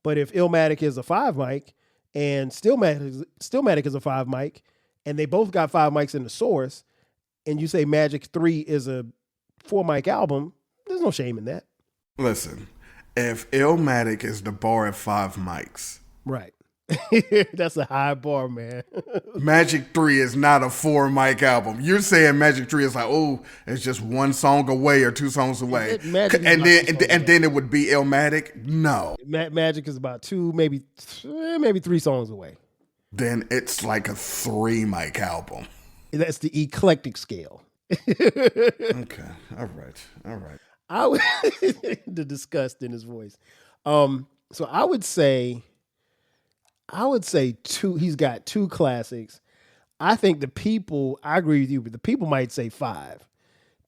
But if Illmatic is a 5-mic and Stillmatic is a 5-mic, and they both got 5 mics in the source, and you say Magic 3 is a 4-mic album, there's no shame in that.
Listen, if Illmatic is the bar at 5 mics.
Right. That's a high bar, man.
Magic 3 is not a 4-mic album. You're saying Magic 3 is like, oh, it's just 1 song away or 2 songs away. And then it would be Illmatic? No.
Magic is about 2, maybe 3 songs away.
Then it's like a 3-mic album.
That's the eclectic scale.
Okay. All right.
The disgust in his voice. So I would say 2. He's got 2 classics. I think I agree with you, but the people might say 5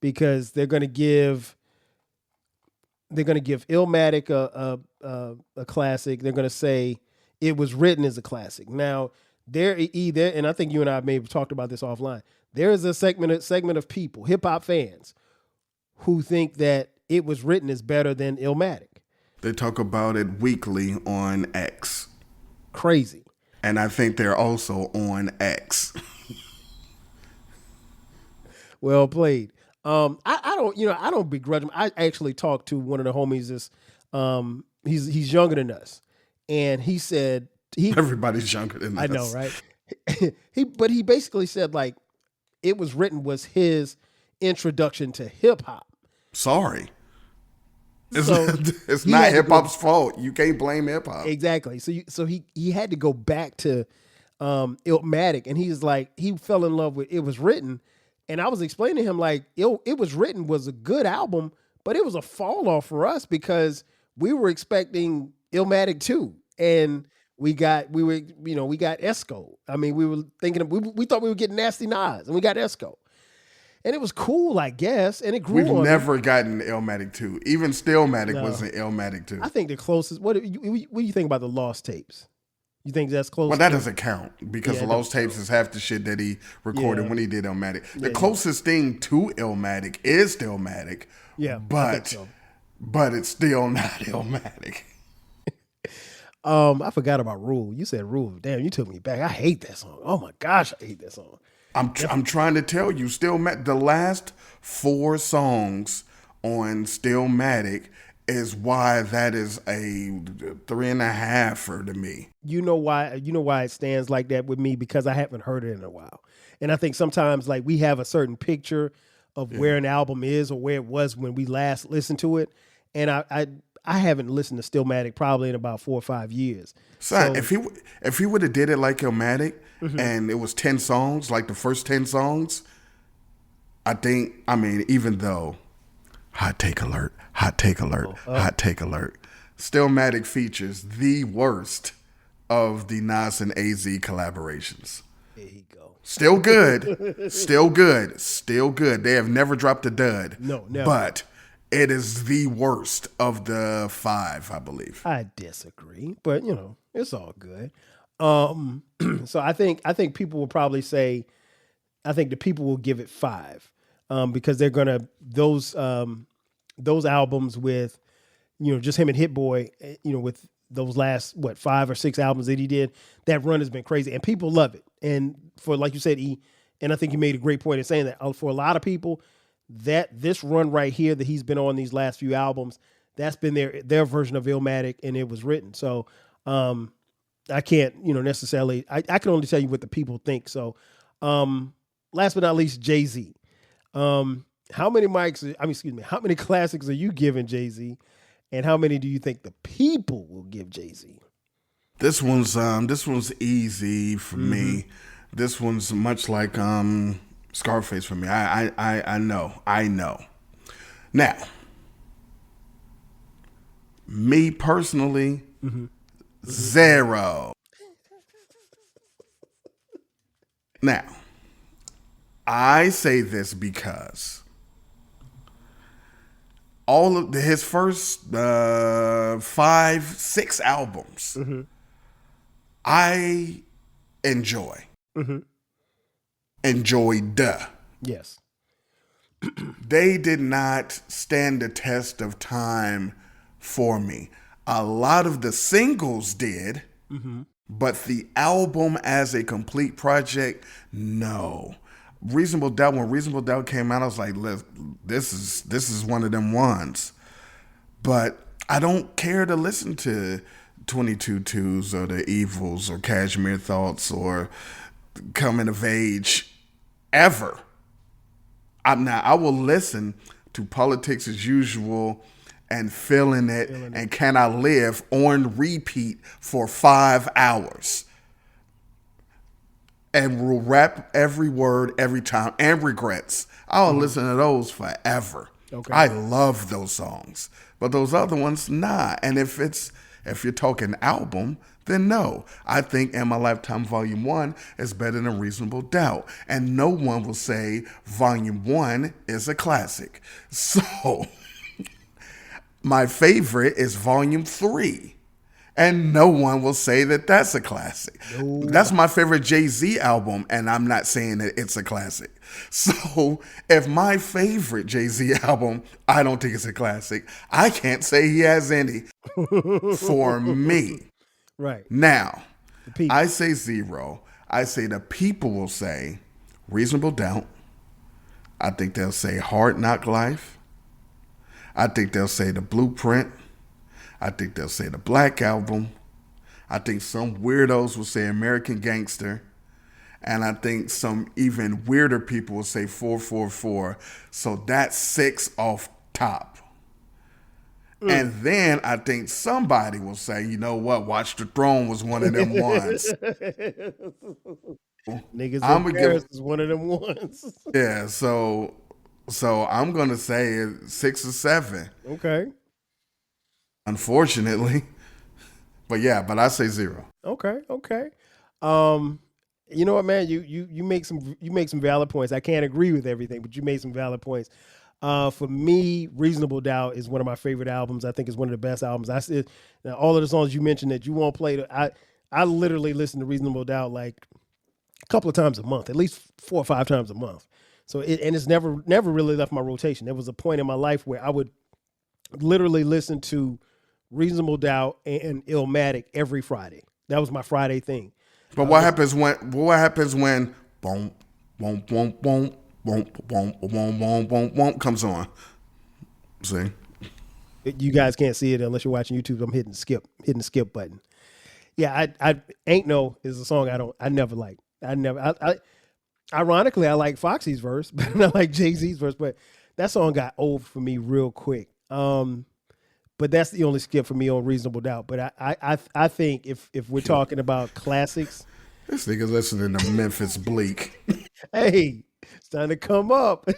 because they're going to give Illmatic a classic. They're going to say It Was Written as a classic. Now, and I think you and I may have talked about this offline. There is a segment of people, hip hop fans, who think that It Was Written is better than Illmatic.
They talk about it weekly on X.
Crazy.
And I think they're also on X.
Well played. I don't begrudge him. I actually talked to one of the homies. He's younger than us, and he said
everybody's younger than us.
I know, right? He basically said like It Was Written was his introduction to hip hop.
Sorry. It's not hip hop's fault. You can't blame hip hop.
Exactly. So he had to go back to Illmatic, and he's like he fell in love with It Was Written, and I was explaining to him like It Was Written was a good album, but it was a fall off for us because we were expecting Illmatic 2, and we got Esco. I mean, we were thinking we thought we were getting Nasty Nas, and we got Esco. And it was cool, I guess, and it grew on.
We've never gotten Illmatic 2. Even Stillmatic wasn't Illmatic 2.
I think the closest. What do you think about the Lost Tapes? You think that's close?
Well, that doesn't count because the Lost Tapes is half the shit that he recorded when he did Illmatic. The closest thing to Illmatic is Stillmatic.
Yeah,
but it's still not Illmatic.
I forgot about Rule. You said Rule. Damn, you took me back. I hate that song. Oh my gosh, I hate that song.
I'm trying to tell you, the last 4 songs on Stillmatic is why that is a 3.5 to me.
You know why it stands like that with me? Because I haven't heard it in a while. And I think sometimes like we have a certain picture of where an album is or where it was when we last listened to it. And I haven't listened to Stillmatic probably in about 4 or 5 years.
So if he would have did it like Illmatic and it was 10 songs, like the first 10 songs, even though hot take alert, Stillmatic features the worst of the Nas and AZ collaborations.
There you go.
Still good. Still good. They have never dropped a dud.
No, never.
But it is the worst of the 5, I believe.
I disagree, but it's all good. So I think people will probably say, I think the people will give it 5, because they're gonna those albums with, just him and Hit Boy, with those last 5 or 6 albums that he did, that run has been crazy and people love it. And for, like you said, and I think you made a great point in saying that for a lot of people, that this run right here that he's been on these last few albums, that's been their version of Illmatic, and It Was Written. So I can't, necessarily, I can only tell you what the people think. So last but not least, Jay-Z. How many classics are you giving Jay-Z, and how many do you think the people will give Jay-Z?
This one's easy for me. This one's much like Scarface for me. I know. Now, me personally, 0. Now, I say this because all of his first 5, 6 albums, I enjoy. Enjoyed.
Yes.
They did not stand the test of time for me. A lot of the singles did, but the album as a complete project, no. Reasonable Doubt, when Reasonable Doubt came out, I was like, this is one of them ones. But I don't care to listen to 22 Twos or The Evils or Cashmere Thoughts or Coming of Age ever. I will listen to Politics as Usual and Feeling It and Can I Live on repeat for 5 hours. And will rap every word every time, and Regrets. I'll listen to those forever.
Okay.
I love those songs. But those other ones, nah. And if you're talking album, then no. I think In My Lifetime Volume 1 is better than Reasonable Doubt. And no one will say Volume 1 is a classic. So my favorite is Volume 3. And no one will say that that's a classic. No. That's my favorite Jay-Z album, and I'm not saying that it's a classic. So if my favorite Jay-Z album, I don't think it's a classic, I can't say he has any for me.
Right.
Now, I say 0. I say the people will say Reasonable Doubt. I think they'll say Hard Knock Life. I think they'll say The Blueprint. I think they'll say the Black Album. I think some weirdos will say American Gangster. And I think some even weirder people will say 444. So that's 6 off top. And then I think somebody will say, you know what, Watch the Throne was one of them ones.
Niggas in Paris is one of them ones.
Yeah, so I'm going to say 6 or 7.
Okay.
Unfortunately. But I say 0.
Okay. You know what, man? You make some valid points. I can't agree with everything, but you made some valid points. For me, Reasonable Doubt is one of my favorite albums. I think it's one of the best albums. I said now all of the songs you mentioned that you won't play. I literally listen to Reasonable Doubt like a couple of times a month, at least 4 or 5 times a month. So it's never really left my rotation. There was a point in my life where I would literally listen to Reasonable Doubt and Illmatic every Friday. That was my Friday thing.
But what happens when boom, boom, boom, boom, boom, boom, boom, boom, boom, boom comes on? See?
You guys can't see it unless you're watching YouTube. I'm hitting the skip button. Yeah, I Ain't No is a song I never liked. Ironically, I like Foxy's verse, but I like Jay-Z's verse, but that song got old for me real quick. But that's the only skip for me on Reasonable Doubt. But I think if we're talking about classics,
this nigga's listening to Memphis Bleak.
Hey, it's time to come up.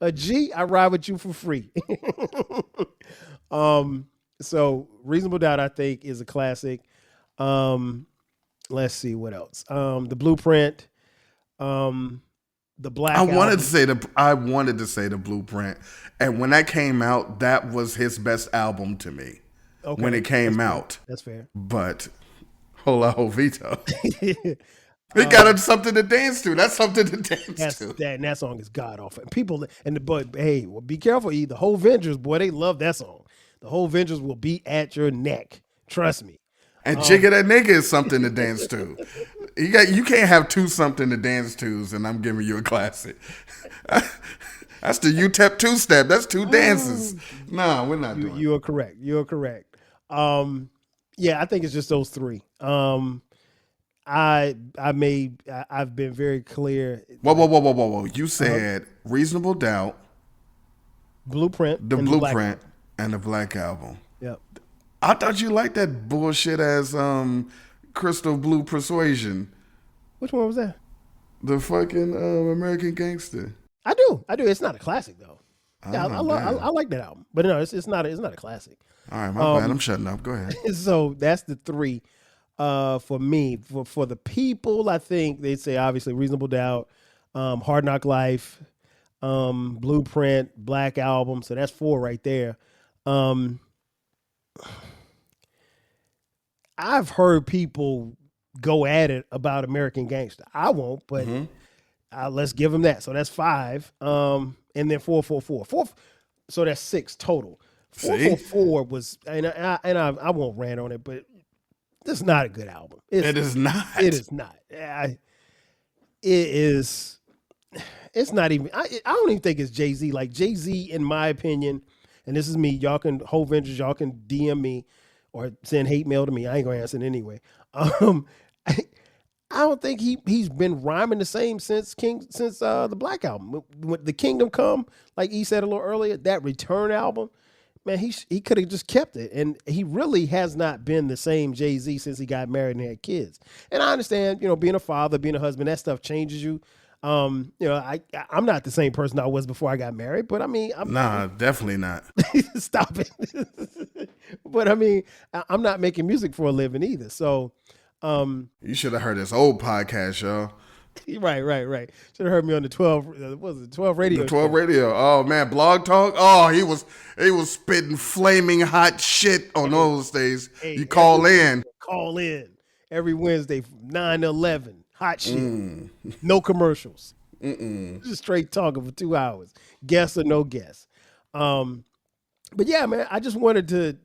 A G, I ride with you for free. So Reasonable Doubt, I think, is a classic. Let's see what else. The Blueprint. The Black
I wanted
Album.
to say the Blueprint, and when that came out, that was his best album to me. Okay, when it came out,
that's fair.
But Hola Jovito, he got something to dance to. That's something to dance to.
That song is god awful. But hey, well, be careful. The whole Vengers, boy, they love that song. The whole Vengers will be at your neck. Trust me.
And Jigga That Nigga is something to dance to. You can't have 2 something to dance tos, and I'm giving you a classic. That's the UTEP 2-step. That's 2 dances. No, we're not doing.
You are correct. Yeah, I think it's just those 3. I've been very clear.
Whoa. You said Reasonable Doubt,
Blueprint,
the Blueprint, and the Black Album.
Yep.
I thought you liked that bullshit as Crystal Blue Persuasion.
Which one was that?
The fucking American Gangster.
I do. It's not a classic though. Yeah,
Oh, damn.
I like that album, but no, it's not a classic.
All right, my bad. I'm shutting up. Go ahead.
So that's the three for me. For the people, I think they say obviously Reasonable Doubt, Hard Knock Life, Blueprint, Black Album. So that's four right there. I've heard people go at it about American Gangster. I won't, but let's give them that. So that's five. And then 444. So that's six total. 444 was, and I won't rant on it, but it's not a good album.
It is not.
It is not. It is. It's not even. I don't even think it's Jay-Z. Like Jay-Z, in my opinion, and this is me. Y'all can Whole Ventures. Y'all can DM me or send hate mail to me. I ain't gonna answer it anyway. I don't think he's been rhyming the same since the Black Album. When the Kingdom Come, like he said a little earlier, that Return album, man, he could have just kept it. And he really has not been the same Jay-Z since he got married and had kids. And I understand, being a father, being a husband, that stuff changes you. I'm not the same person I was before I got married, but I mean,
definitely not.
Stop it. But I mean, I'm not making music for a living either. So,
you should have heard this old podcast, y'all.
Right. Should have heard me on the 12 radio.
The 12 radio. Oh man, Blog Talk. Oh, he was spitting flaming hot shit on those days. You call in
every Wednesday from 9 to 11. Hot shit. No commercials. Just straight talking for 2 hours. Guess or no guess. But yeah, man, I just wanted to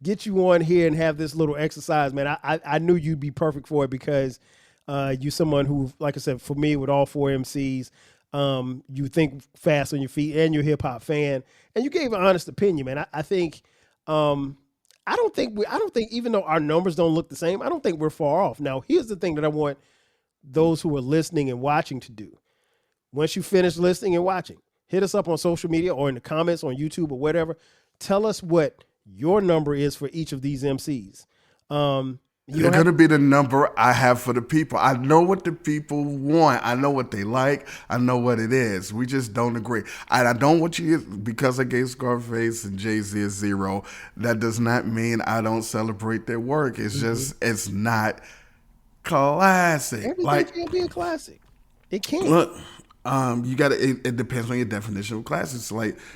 get you on here and have this little exercise, man. I knew you'd be perfect for it because you're someone who, like I said, for me with all four MCs, you think fast on your feet and you're a hip hop fan, and you gave an honest opinion, man. I think, I don't think even though our numbers don't look the same, I don't think we're far off. Now, here's the thing that I want those who are listening and watching to do. Once you finish listening and watching, hit us up on social media or in the comments on YouTube or whatever. Tell us what your number is for each of these MCs.
You're going to be the number I have for the people. I know what the people want. I know what they like. I know what it is. We just don't agree. I don't want you, because I gave Scarface and Jay-Z a 0, that does not mean I don't celebrate their work. It's just, it's not classic.
Everything can't be a classic. It can't.
Look, you got to. It depends on your definition of classics.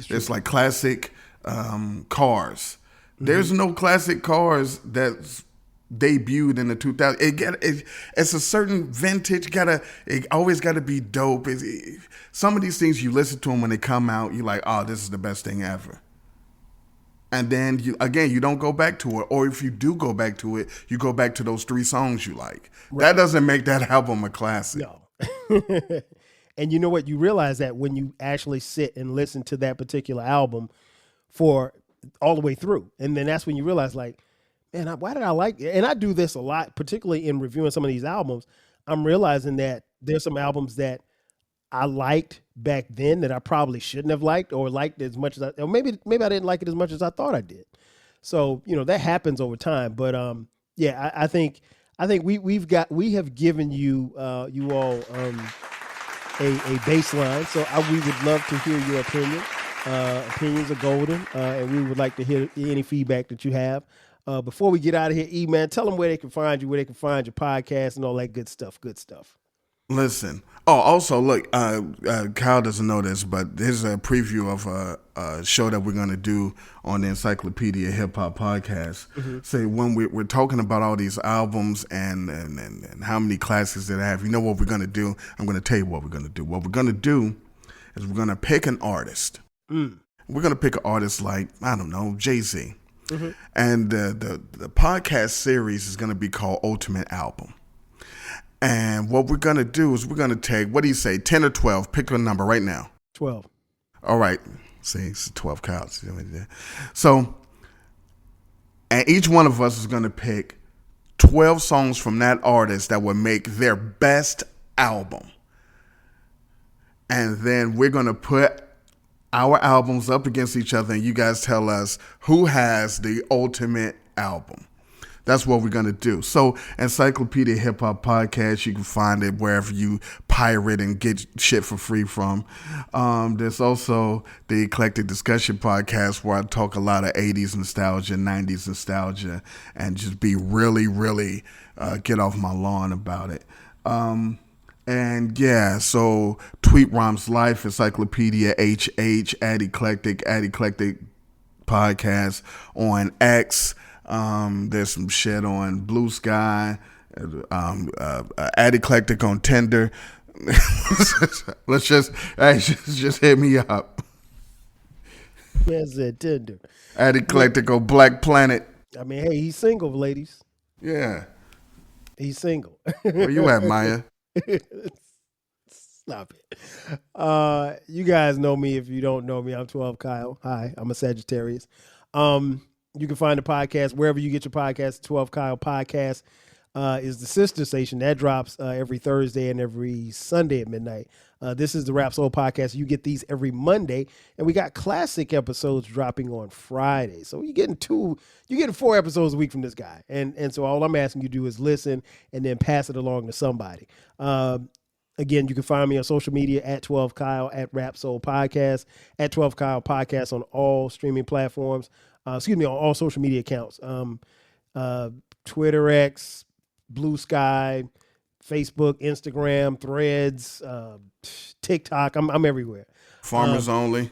It's like classic cars. There's no classic cars that's debuted in the 2000s. It's a certain vintage. It always got to be dope. Some of these things you listen to them when they come out, you're like, oh, this is the best thing ever. And then you don't go back to it. Or if you do go back to it, you go back to those 3 songs you like. Right. That doesn't make that album a classic.
No. And you know what? You realize that when you actually sit and listen to that particular album for all the way through. And then that's when you realize, like, man, why did I like it? And I do this a lot, particularly in reviewing some of these albums. I'm realizing that there's some albums that I liked back then that I probably shouldn't have liked or liked as much as or maybe I didn't like it as much as I thought I did. So, that happens over time. But yeah, I think we have given you you all a baseline. So we would love to hear your opinion. Opinions are golden, and we would like to hear any feedback that you have. Before we get out of here, E-Man, tell them where they can find you, where they can find your podcast and all that good stuff.
Listen. Oh, also, look, Kyle doesn't know this, but there's a preview of a show that we're going to do on the Encyclopedia Hip Hop Podcast. Say when we're talking about all these albums and how many classics that I have, you know what we're going to do? I'm going to tell you what we're going to do. What we're going to do is we're going to pick an artist. We're going to pick an artist like, I don't know, Jay-Z. And the podcast series is going to be called Ultimate Album. And what we're going to do is we're going to take, what do you say, 10 or 12? Pick a number right now.
12.
All right. See, it's 12 counts. So, and each one of us is going to pick 12 songs from that artist that would make their best album. And then we're going to put our albums up against each other, and you guys tell us who has the ultimate album. That's what we're going to do. So Encyclopedia Hip Hop Podcast, you can find it wherever you pirate and get shit for free from. There's also the Eclectic Discussion Podcast, where I talk a lot of 80s nostalgia, 90s nostalgia, and just be really, really get off my lawn about it. And yeah, so Tweet Rhymes Life, Encyclopedia HH, at Eclectic Podcast on X. There's some shit on Blue Sky, at Eclectic on Tinder. just hit me up.
Man said Tinder.
At Eclectic on Black Planet.
I mean, hey, he's single, ladies.
Yeah.
He's single.
Where you at, Maya?
Stop it. You guys know me. If you don't know me, I'm 12 Kyle. Hi, I'm a Sagittarius. You can find the podcast wherever you get your podcast. 12 Kyle Podcast is the sister station that drops every Thursday and every Sunday at midnight. This is the Rap Soul Podcast. You get these every Monday, and we got classic episodes dropping on Friday. So you're getting 4 episodes a week from this guy. And so all I'm asking you to do is listen and then pass it along to somebody. Again, you can find me on social media at 12 Kyle, at Rap Soul Podcast, at 12 Kyle Podcast on all streaming platforms. On all social media accounts. Twitter, X, Blue Sky, Facebook, Instagram, Threads, TikTok. I'm everywhere.
Farmers Only.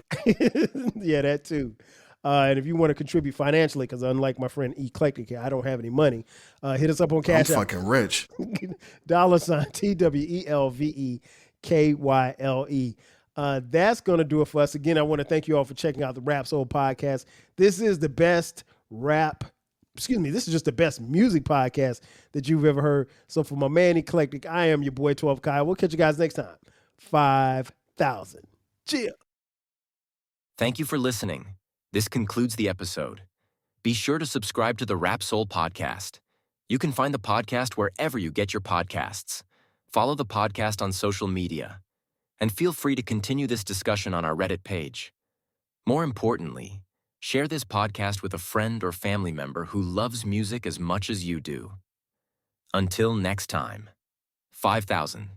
Yeah, that too. And if you want to contribute financially, because unlike my friend Eclectic, I don't have any money, hit us up on Cash App.
I'm fucking rich.
$, TWELVEKYLE. That's going to do it for us. Again, I want to thank you all for checking out the Rap Soul Podcast. This is the best this is just the best music podcast that you've ever heard. So for my man Eclectic, I am your boy 12 Kyle. We'll catch you guys next time. 5,000. Cheers.
Thank you for listening. This concludes the episode. Be sure to subscribe to the Rap Soul Podcast. You can find the podcast wherever you get your podcasts. Follow the podcast on social media. And feel free to continue this discussion on our Reddit page. More importantly, share this podcast with a friend or family member who loves music as much as you do. Until next time, 5,000.